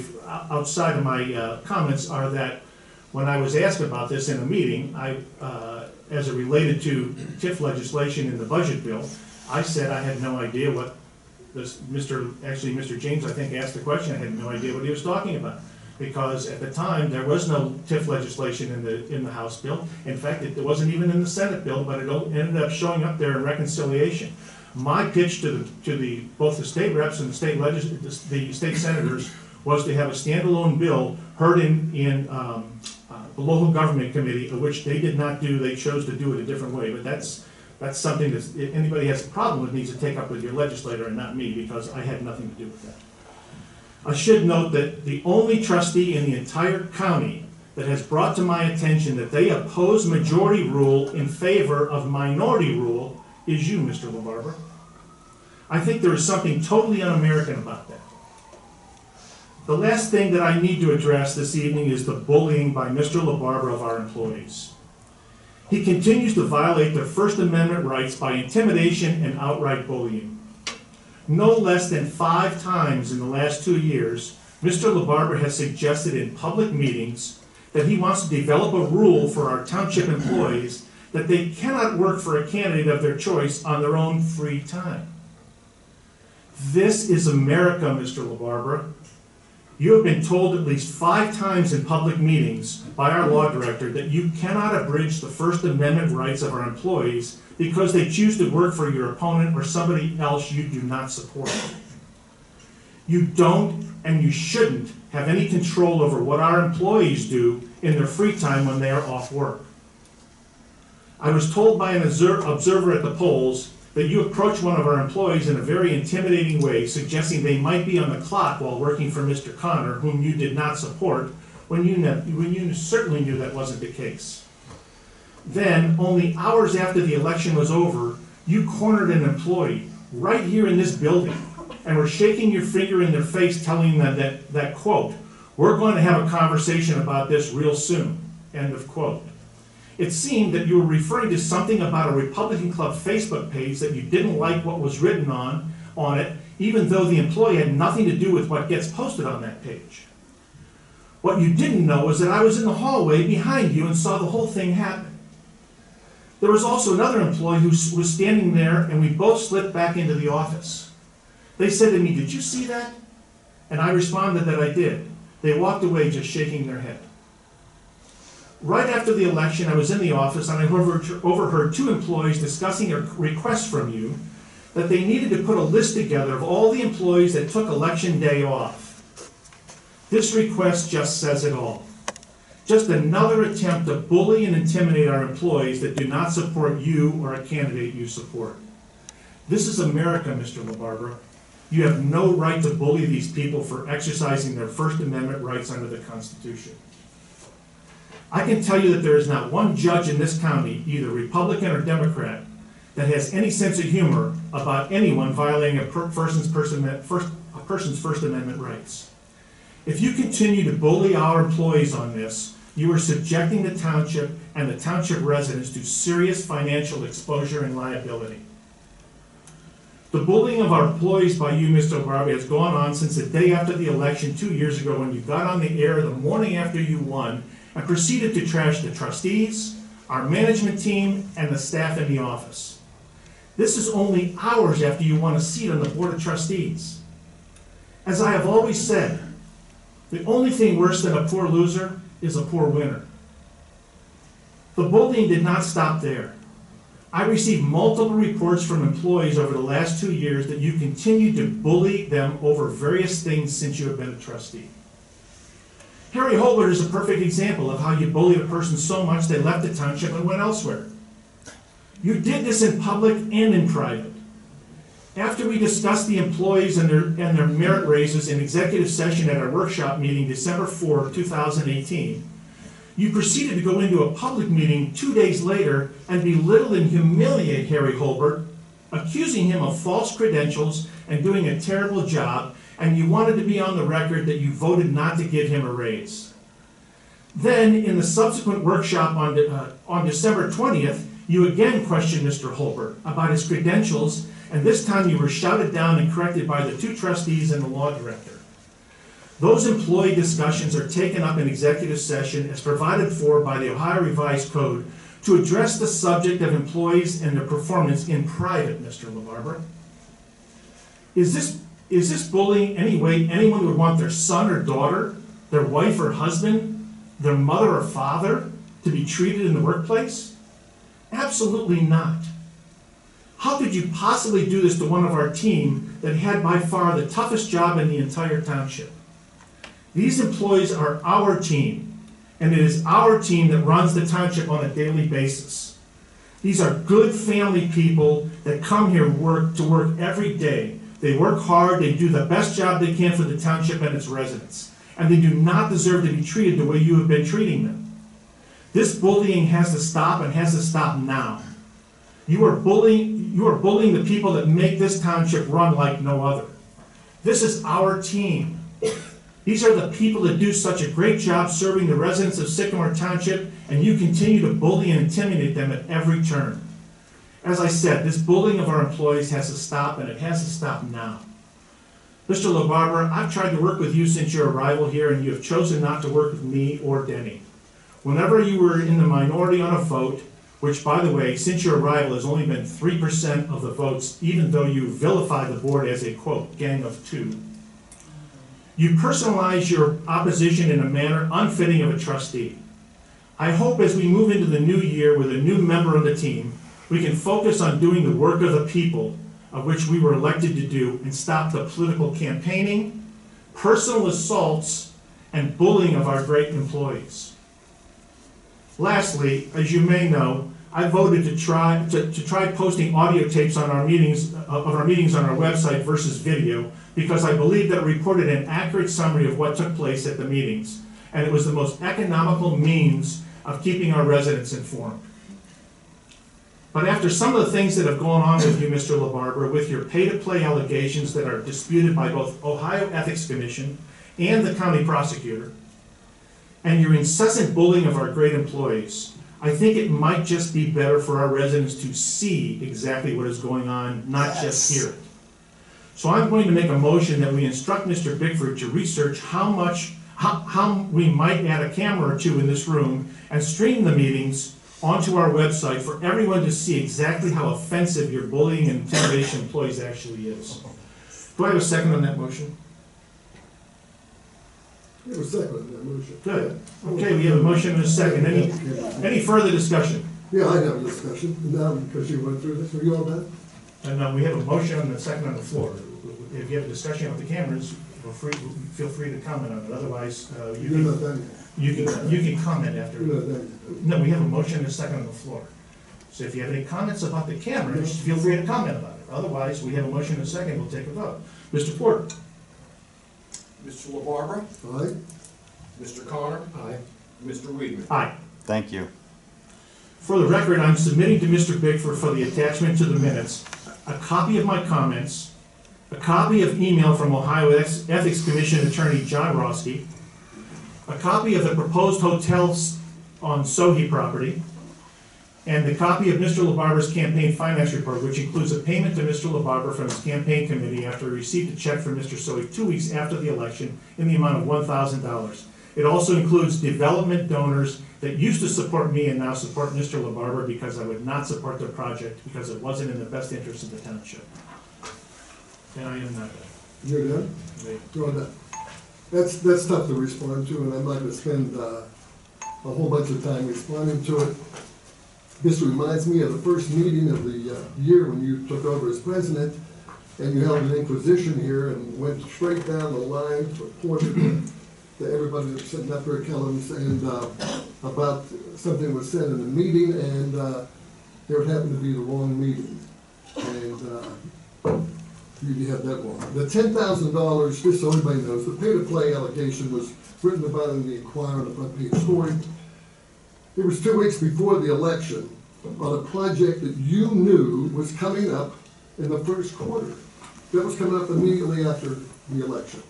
outside of my comments, are that when I was asked about this in a meeting, as it related to TIF legislation in the budget bill, I said I had no idea what this, Mr. James, I think, asked the question. I had no idea what he was talking about, because at the time there was no TIF legislation in the House bill. In fact, it wasn't even in the Senate bill, but it ended up showing up there in reconciliation. My pitch to both the state reps and the state senators was to have a standalone bill heard in the local government committee, of which they did not do. They chose to do it a different way, but that's something that if anybody has a problem with needs to take up with your legislator and not me, because I had nothing to do with that. I should note that the only trustee in the entire county that has brought to my attention that they oppose majority rule in favor of minority rule is you, Mr. LaBarbera. I think there is something totally un-American about that. The last thing that I need to address this evening is the bullying by Mr. LaBarbera of our employees. He continues to violate their First Amendment rights by intimidation and outright bullying. No less than 5 times in the last 2 years, Mr. LaBarbera has suggested in public meetings that he wants to develop a rule for our township employees that they cannot work for a candidate of their choice on their own free time. This is America, Mr. LaBarbera. You have been told at least 5 times in public meetings by our law director that you cannot abridge the First Amendment rights of our employees because they choose to work for your opponent or somebody else you do not support. You don't and you shouldn't have any control over what our employees do in their free time when they are off work. I was told by an observer at the polls that you approached one of our employees in a very intimidating way, suggesting they might be on the clock while working for Mr. Connor, whom you did not support, when you certainly knew that wasn't the case. Then, only hours after the election was over, you cornered an employee right here in this building and were shaking your finger in their face, telling them that quote, "We're going to have a conversation about this real soon," end of quote. It seemed that you were referring to something about a Republican Club Facebook page that you didn't like what was written on it, even though the employee had nothing to do with what gets posted on that page. What you didn't know was that I was in the hallway behind you and saw the whole thing happen. There was also another employee who was standing there, and we both slipped back into the office. They said to me, "Did you see that?" And I responded that I did. They walked away just shaking their head. Right after the election, I was in the office and I overheard 2 employees discussing a request from you that they needed to put a list together of all the employees that took election day off. This request just says it all. Just another attempt to bully and intimidate our employees that do not support you or a candidate you support. This is America, Mr. LaBarbera. You have no right to bully these people for exercising their First Amendment rights under the Constitution. I can tell you that there is not one judge in this county, either Republican or Democrat, that has any sense of humor about anyone violating a person's First Amendment rights. If you continue to bully our employees on this, you are subjecting the township and the township residents to serious financial exposure and liability. The bullying of our employees by you, Mr. LaBarbera, has gone on since the day after the election 2 years ago, when you got on the air the morning after you won and proceeded to trash the trustees, our management team, and the staff in the office. This is only hours after you won a seat on the Board of Trustees. As I have always said, the only thing worse than a poor loser is a poor winner. The bullying did not stop there. I received multiple reports from employees over the last 2 years that you continued to bully them over various things since you have been a trustee. Harry Holbert is a perfect example of how you bullied a person so much they left the township and went elsewhere. You did this in public and in private. After we discussed the employees and their merit raises in executive session at our workshop meeting December 4, 2018, you proceeded to go into a public meeting 2 days later and belittle and humiliate Harry Holbert, accusing him of false credentials and doing a terrible job, and you wanted to be on the record that you voted not to give him a raise. Then, in the subsequent workshop on December 20th, you again questioned Mr. Holbert about his credentials, and this time you were shouted down and corrected by the 2 trustees and the law director. Those employee discussions are taken up in executive session as provided for by the Ohio Revised Code to address the subject of employees and their performance in private, Mr. LaBarbera. Is this bullying any way anyone would want their son or daughter, their wife or husband, their mother or father to be treated in the workplace? Absolutely not. How could you possibly do this to one of our team that had by far the toughest job in the entire township? These employees are our team, and it is our team that runs the township on a daily basis. These are good family people that come here to work every day. They work hard, they do the best job they can for the township and its residents, and they do not deserve to be treated the way you have been treating them. This bullying has to stop, and has to stop now. You are bullying the people that make this township run like no other. This is our team. These are the people that do such a great job serving the residents of Sycamore Township, and you continue to bully and intimidate them at every turn. As I said, this bullying of our employees has to stop, and it has to stop now. Mr. LaBarbera, I've tried to work with you since your arrival here, and you have chosen not to work with me or Denny. Whenever you were in the minority on a vote, which, by the way, since your arrival has only been 3% of the votes, even though you vilify the board as a, quote, gang of 2. You personalize your opposition in a manner unfitting of a trustee. I hope as we move into the new year with a new member of the team, we can focus on doing the work of the people of which we were elected to do and stop the political campaigning, personal assaults, and bullying of our great employees. Lastly, as you may know, I voted to try posting audio tapes on our meetings on our website versus video, because I believe that it reported an accurate summary of what took place at the meetings, and it was the most economical means of keeping our residents informed. But after some of the things that have gone on with you, Mr. LaBarbera, with your pay-to-play allegations that are disputed by both Ohio Ethics Commission and the county prosecutor, and your incessant bullying of our great employees, I think it might just be better for our residents to see exactly what is going on, not just hear it. So I'm going to make a motion that we instruct Mr. Bickford to research how we might add a camera or 2 in this room and stream the meetings onto our website for everyone to see exactly how offensive your bullying and intimidation of employees actually is. Do I have a second on that motion? You have a second on that motion. Good. Okay, we have a motion and a second. Any further discussion? Yeah, I have a discussion, now because you went through this, are you all done? And we have a motion and a second on the floor. If you have a discussion with the cameras, feel free to comment on it. Otherwise, You're not done yet. you can comment after. You're not done yet. No, we have a motion and a second on the floor. So if you have any comments about the cameras, feel free to comment about it. Otherwise, we have a motion and a second, we'll take a vote. Mr. Porter? Mr. LaBarbera? Aye? Mr. Connor? Aye. Mr. Weedman? Aye. Thank you. For the record, I'm submitting to Mr. Bickford for the attachment to the minutes a copy of my comments, a copy of email from Ohio Ethics Commission Attorney John Roski, a copy of the proposed hotels on Sohi property, and the copy of Mr. LaBarbera's campaign finance report, which includes a payment to Mr. LaBarbera from his campaign committee after he received a check from Mr. Sohi 2 weeks after the election in the amount of $1,000. It also includes development donors that used to support me and now support Mr. LaBarbera because I would not support their project because it wasn't in the best interest of the township. And I am not done. You're done? You're all done. That's tough to respond to, and I'm not gonna spend a whole bunch of time responding to it. This reminds me of the first meeting of the year when you took over as president, and you held an inquisition here and went straight down the line to a point to everybody that was sitting up here, Kellums, and about something was said in the meeting, and there happened to be the wrong meeting. And you have that wrong. The $10,000, just so everybody knows, the pay-to-play allegation was written about in the Inquirer on the front page story. It was 2 weeks before the election on a project that you knew was coming up in the first quarter. That was coming up immediately after the election.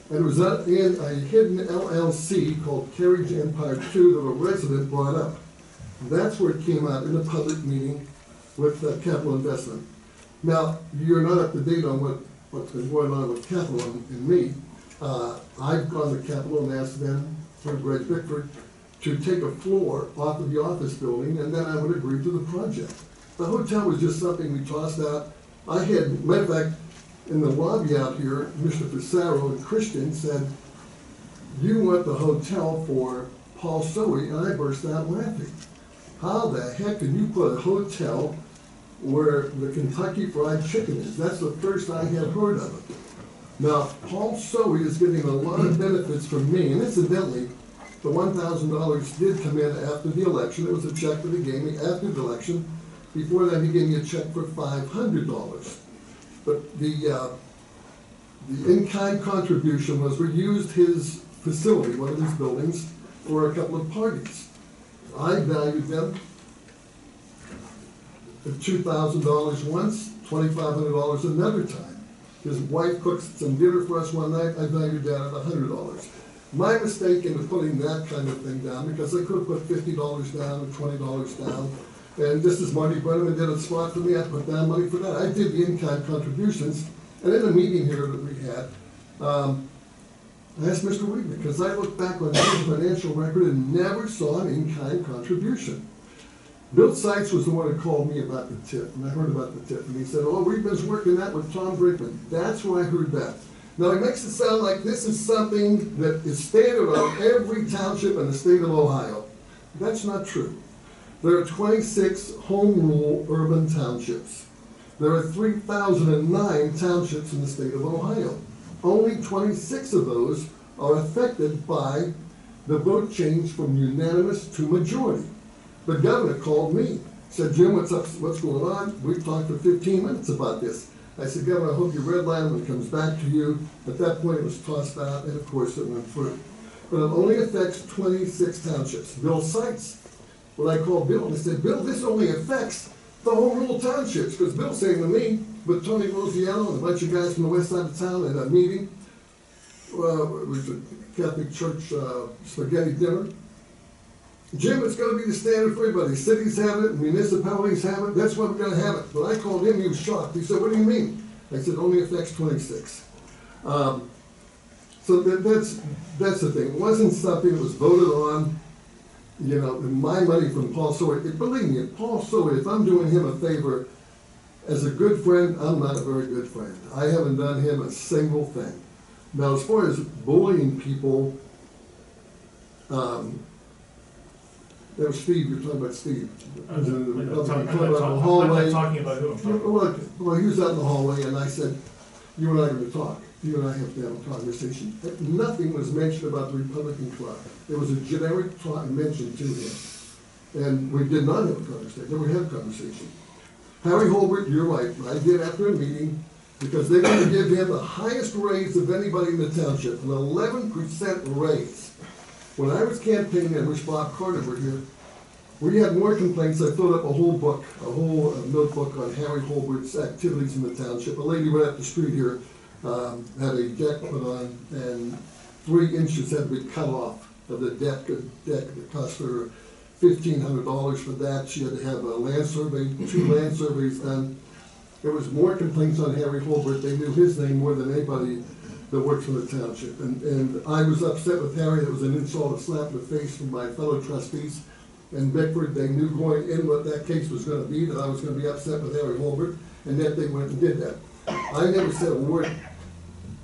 And it was in a hidden LLC called Carriage Empire 2 that a resident brought up. That's where it came out in a public meeting with Capital Investment. Now, you're not up to date on what's been going on with Capital and me. I've gone to Capital and asked them, through Greg Bickford, to take a floor off of the office building, and then I would agree to the project. The hotel was just something we tossed out. I had, matter of fact, in the lobby out here, Mr. Pissarro and Christian said, "You want the hotel for Paul Soey," and I burst out laughing. How the heck can you put a hotel where the Kentucky Fried Chicken is? That's the first I had heard of it. Now, Paul Soey is getting a lot of benefits from me, and incidentally, the $1,000 did come in after the election. It was a check that he gave me after the election. Before that, he gave me a check for $500. But the in-kind contribution was we used his facility, one of his buildings, for a couple of parties. I valued them at $2,000 once, $2,500 another time. His wife cooked some dinner for us one night, I valued that at $100. My mistake in putting that kind of thing down, because I could have put $50 down or $20 down, and just as Marty Brenneman did a spot for me, I put down money for that. I did the in-kind contributions, and in a meeting here that we had, I asked Mr. Wheaton, because I looked back on his financial record and never saw an in-kind contribution. Bill Seitz was the one who called me about the tip, and I heard about the tip, and he said, "Oh, we've been working that with Tom Brinkman." That's where I heard that. Now, it makes it sound like this is something that is standard on every township in the state of Ohio. That's not true. There are 26 home rule urban townships. There are 3,009 townships in the state of Ohio. Only 26 of those are affected by the vote change from unanimous to majority. The governor called me, said, "Jim, what's up? What's going on?" We've talked for 15 minutes about this. I said, "Governor, I hope you redline when it comes back to you." At that point, it was tossed out, and of course, it went through. But it only affects 26 townships. Bill Seitz, when I called Bill, and I said, "Bill, this only affects the home rule townships," because Bill's saying to me, with Tony Rosiello and a bunch of guys from the west side of town at a meeting, it was a Catholic church spaghetti dinner. "Jim, it's gonna be the standard for everybody. Cities have it, municipalities have it, that's why we're gonna have it." But I called him, he was shocked. He said, "What do you mean?" I said, "Only affects 26. So that's the thing. It wasn't something that was voted on, you know, my money from Paul Soey. Believe me, Paul Soey, if I'm doing him a favor as a good friend, I'm not a very good friend. I haven't done him a single thing. Now, as far as bullying people, that was Steve, you're talking about Steve. I'm not talking about who I'm talking about. Well, he was out in the hallway, and I said, "You and I are going to talk. You and I have to have a conversation." Nothing was mentioned about the Republican Club. There was a generic mention to him. And we did not have a conversation, never had a conversation. Harry Holbert, you're right, I did after a meeting, because they're going to give him the highest raise of anybody in the township, an 11% raise. When I was campaigning, I wish Bob Carter were here, we had more complaints. I filled up a whole book, a whole notebook on Harry Holbert's activities in the township. A lady right up the street here had a deck put on, and 3 inches had to be cut off of the deck. It cost her $1,500 for that. She had to have a land survey, 2 land surveys done. There was more complaints on Harry Holbert. They knew his name more than anybody that worked for the township. And I was upset with Harry. It was an insult, a slap in the face from my fellow trustees. And Bickford, they knew going in what that case was going to be, that I was going to be upset with Harry Holbert, and that they went and did that. I never said a word.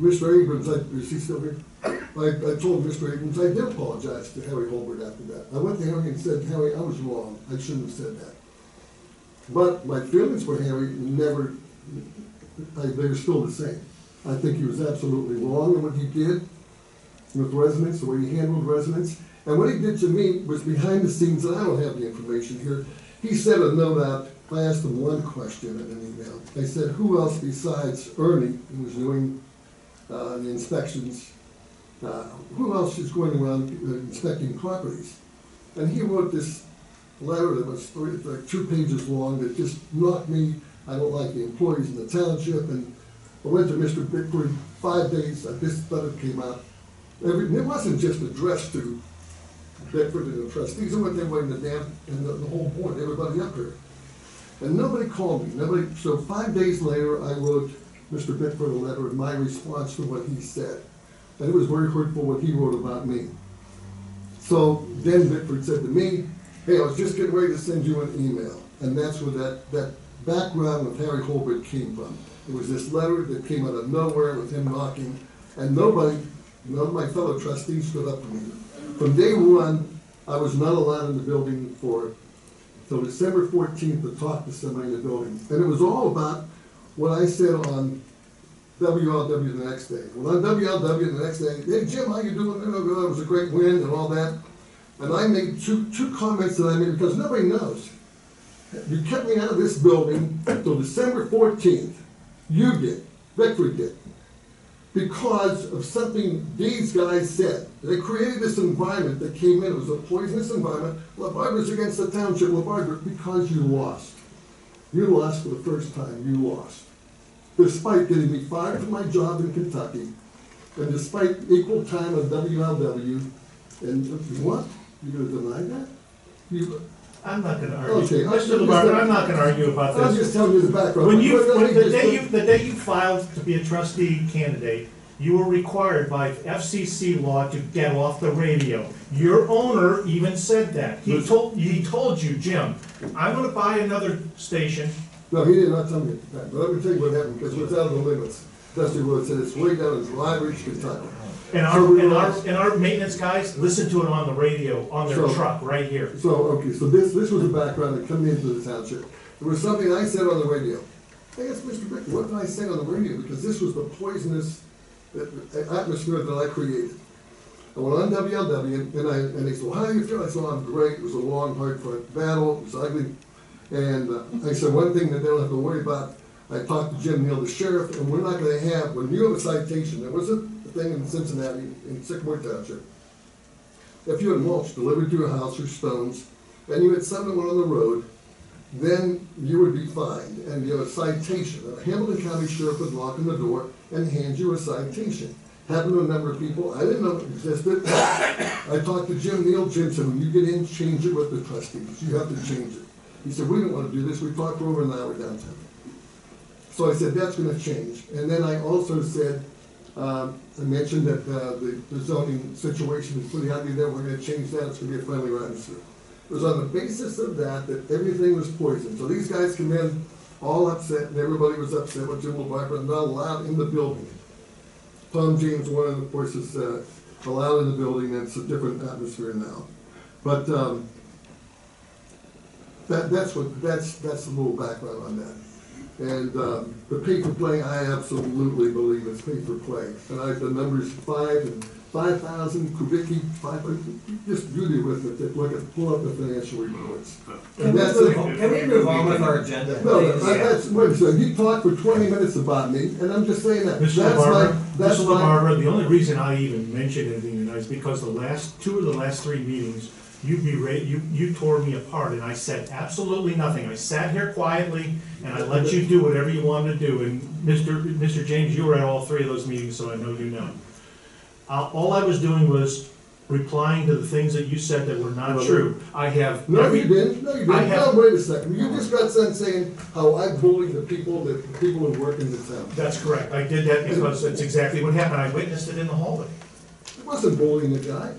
Mr. Abrams, is he still here? I told Mr. Abrams I did apologize to Harry Holbert after that. I went to Harry and said, "Harry, I was wrong. I shouldn't have said that." But my feelings for Harry never, they were still the same. I think he was absolutely wrong in what he did. with residents, the way he handled residents. And what he did to me was behind the scenes, and I don't have the information here. He sent a note out. I asked him one question in an email. I said, who else besides Ernie, who was doing the inspections, who else is going around inspecting properties? And he wrote this letter that was like 2 pages long that just knocked me. I don't like the employees in the township. And I went to Mr. Bickford 5 days. This letter came out. It wasn't just addressed to Bickford and the trustees. It went everybody in the damn, and the whole board, everybody up here. And nobody called me. So 5 days later, I wrote Mr. Bickford a letter in my response to what he said. And it was very hurtful what he wrote about me. So then Bickford said to me, hey, I was just getting ready to send you an email. And that's where that background with Harry Holbert came from. It was this letter that came out of nowhere with him knocking, and none of my fellow trustees stood up for me. From day one, I was not allowed in the building until December 14th to talk to somebody in the building. And it was all about what I said on WLW the next day. Well, on WLW the next day, hey Jim, how you doing? It was a great win and all that. And I made two comments that I made because nobody knows. You kept me out of this building until December 14th. You did. Bickford did. Because of something these guys said. They created this environment that came in. It was a poisonous environment. LaBarbera's against the township. LaBarbera, because you lost. You lost for the first time. You lost. Despite getting me fired from my job in Kentucky, and despite equal time on WLW, and what? You're going to deny that? I'm not gonna argue. Okay, Mr. LaBarbera, I'm not gonna argue about this. I'm just telling you the background. The day you filed to be a trustee candidate, you were required by FCC law to get off the radio. Your owner even said that. He told you, Jim, I'm gonna buy another station. No, he did not tell me that. But let me tell you what happened, because it was out of the limits. Dusty Road said it's way down in Dry Ridge, Kentucky. And our maintenance guys listened to it on the radio, on their truck, right here. So this was the background that coming into the township. There was something I said on the radio. I asked Mr. Bickford, what did I say on the radio? Because this was the poisonous atmosphere that I created. I went on WLW, and they said, well, how do you feel? I said, I'm great. It was a long, hard-fought battle. It was ugly. And I said, one thing that they don't have to worry about, I talked to Jim Neal, the sheriff, and we're not going to have, when you have a citation, there was a thing in Cincinnati, in Sycamore Township, if you had mulch delivered to your house or stones, and you had something that went on the road, then you would be fined, and you have a citation. And a Hamilton County sheriff would knock on the door and hand you a citation. Happened to a number of people. I didn't know it existed. I talked to Jim Neal. Jim said, when you get in, change it with the trustees. You have to change it. He said, we don't want to do this. We talked for over an hour downtown. So I said, that's going to change. And then I also said, I mentioned that the zoning situation is pretty ugly there. We're going to change that. It's going to be a friendly atmosphere. It was on the basis of that everything was poisoned. So these guys come in all upset, and everybody was upset with Jim LaBarbera, not allowed in the building. Tom James, one of course, is allowed in the building, and it's a different atmosphere now. But that's a little background on that. And the pay for play, I absolutely believe it's pay for play. And the numbers 5,000, Kubicki, 500, just do the arithmetic, pull up the financial reports. Can we move on with our agenda? No, wait a second, he talked for 20 minutes about me, and I'm just saying that. Mr. LaBarbera, the only reason I even mentioned anything tonight is because two of the last three meetings, you tore me apart, and I said absolutely nothing. I sat here quietly, and I let you do whatever you wanted to do. And Mr. James, you were at all three of those meetings, so I know you know. All I was doing was replying to the things that you said that were not true. I have. No, you didn't. No, you didn't. No, wait a second. You just got done saying how I bullied the people who work in the town. That's correct. I did that because that's exactly what happened. I witnessed it in the hallway. I wasn't bullying the guy.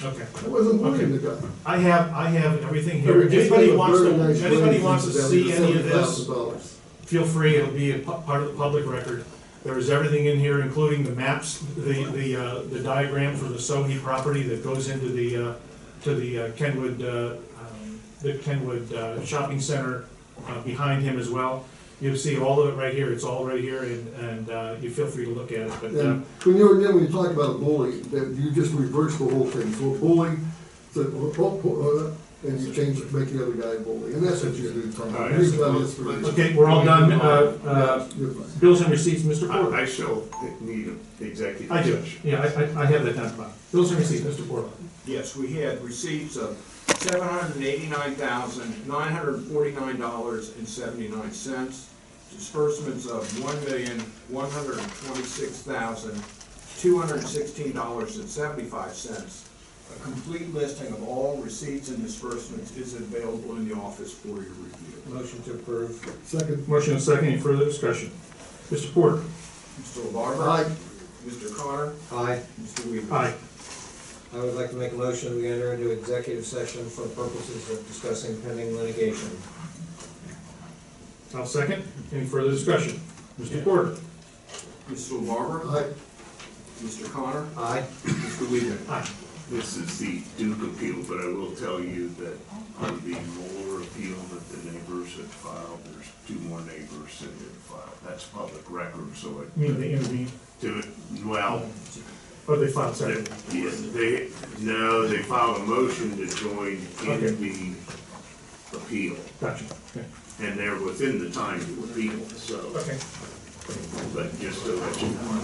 Okay. I wasn't bullying the guy. I have everything here. Anybody wants to see any of this, feel free. It'll be a part of the public record. There is everything in here, including the maps, the diagram for the Sohe property that goes into the Kenwood shopping center behind him as well. You'll see all of it right here, it's all right here, and you feel free to look at it, but, And when you talk about a bully, that you just reverse the whole thing. So a bully, and you change it to make the other guy a bully. And that's what you do, Tom. All right. You've done this for years. okay, we're all done. You're fine. Bills and receipts, Mr. Porter. I still need an executive I do, session. yeah, I have that down at the bottom. Bills and receipts, Mr. Porter. Yes, we had receipts of $789,949.79, disbursements of $1,126,216.75. A complete listing of all receipts and disbursements is available in the office for your review. Motion to approve. Second. Motion and second, any further discussion? Mr. Porter? Mr. LaBarber? Aye. Mr. Connor? Aye. Mr. Weaver? Aye. I would like to make a motion, we enter into executive session for purposes of discussing pending litigation. I'll second, any further discussion? Mr. Porter? Mr. LaBarber? Aye. Mr. Connor? Aye. Mr. Weaver? Aye. This is the Duke appeal, but I will tell you that on the Moeller appeal that the neighbors had filed, there's 2 more neighbors that had filed. That's public record, so it, You mean they intervened? well, Oh, they filed, sorry. they filed a motion to join in Okay. the appeal, Gotcha, okay. and they're within the time to appeal, so, Okay. but just to let you know.